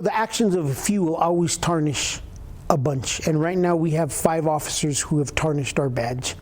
The actions of a few will always tarnish a bunch, and right now we have 5 officers who have tarnished our badge.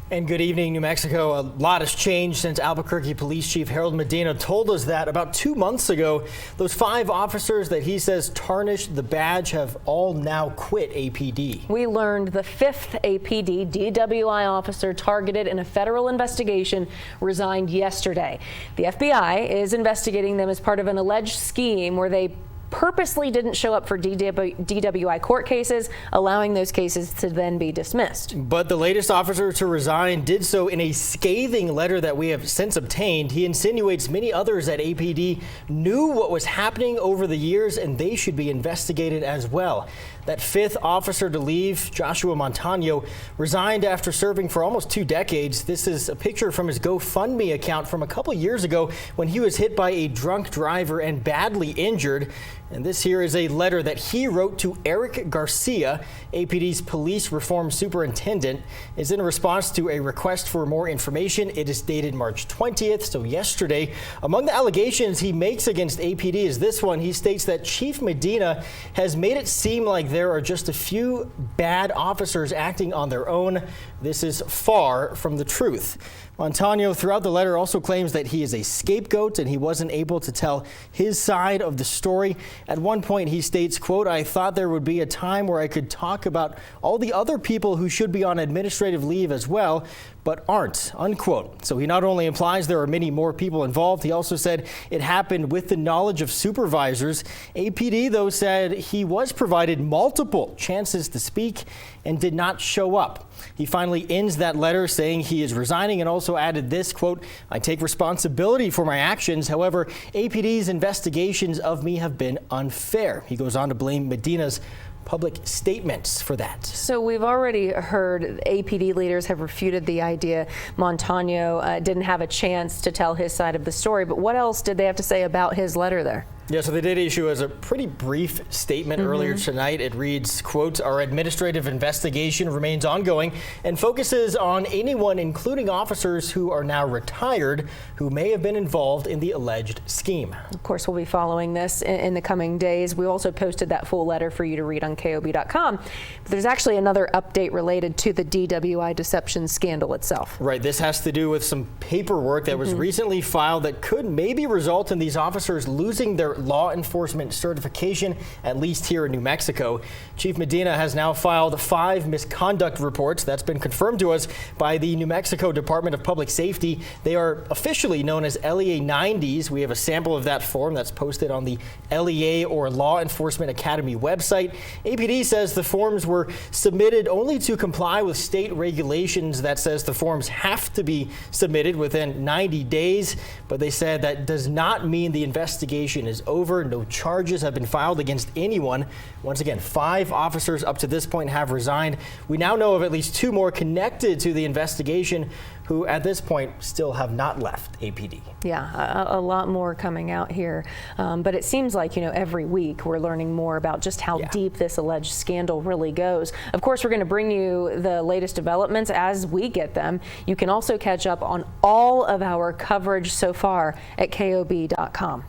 And good evening, New Mexico. A lot has changed since Albuquerque Police Chief Harold Medina told us that about 2 months ago. Those 5 officers that he says tarnished the badge have all now quit APD. We learned the 5th APD DWI officer targeted in a federal investigation resigned yesterday. The FBI is investigating them as part of an alleged scheme where they purposely didn't show up for DWI court cases, allowing those cases to then be dismissed. But the latest officer to resign did so in a scathing letter that we have since obtained. He insinuates many others at APD knew what was happening over the years and they should be investigated as well. That 5th officer to leave, Joshua Montano, resigned after serving for almost 2 decades. This is a picture from his GoFundMe account from a couple years ago when he was hit by a drunk driver and badly injured. And this here is a letter that he wrote to Eric Garcia, APD's police reform superintendent. It's in response to a request for more information. It is dated March 20th, so yesterday. Among the allegations he makes against APD is this one. He states that Chief Medina has made it seem like there are just a few bad officers acting on their own. This is far from the truth. Montano, throughout the letter, also claims that he is a scapegoat and he wasn't able to tell his side of the story. At one point, he states, quote, "I thought there would be a time where I could talk about all the other people who should be on administrative leave as well, but aren't," unquote. So he not only implies there are many more people involved, he also said it happened with the knowledge of supervisors. APD, though, said he was provided multiple chances to speak and did not show up. He finally ends that letter saying he is resigning and also added this, quote, "I take responsibility for my actions. However, APD's investigations of me have been unfair." He goes on to blame Medina's public statements for that. So we've already heard APD leaders have refuted the idea Montano didn't have a chance to tell his side of the story. But what else did they have to say about his letter there? Yeah, so they did issue as a pretty brief statement earlier tonight. It reads, quote, "Our administrative investigation remains ongoing and focuses on anyone, including officers who are now retired, who may have been involved in the alleged scheme." Of course, we'll be following this in the coming days. We also posted that full letter for you to read on KOB.com. But there's actually another update related to the DWI deception scandal itself. Right. This has to do with some paperwork that was recently filed that could maybe result in these officers losing their law enforcement certification, at least here in New Mexico. Chief Medina has now filed 5 misconduct reports. That's been confirmed to us by the New Mexico Department of Public Safety. They are officially known as LEA 90s. We have a sample of that form that's posted on the LEA or Law Enforcement Academy website. APD says the forms were submitted only to comply with state regulations that says the forms have to be submitted within 90 days. But they said that does not mean the investigation is over. No charges have been filed against anyone. Once again, 5 officers up to this point have resigned. We now know of at least 2 more connected to the investigation who at this point still have not left APD. Yeah, a lot more coming out here. But it seems like, every week we're learning more about just how deep this alleged scandal really goes. Of course, we're going to bring you the latest developments as we get them. You can also catch up on all of our coverage so far at KOB.com.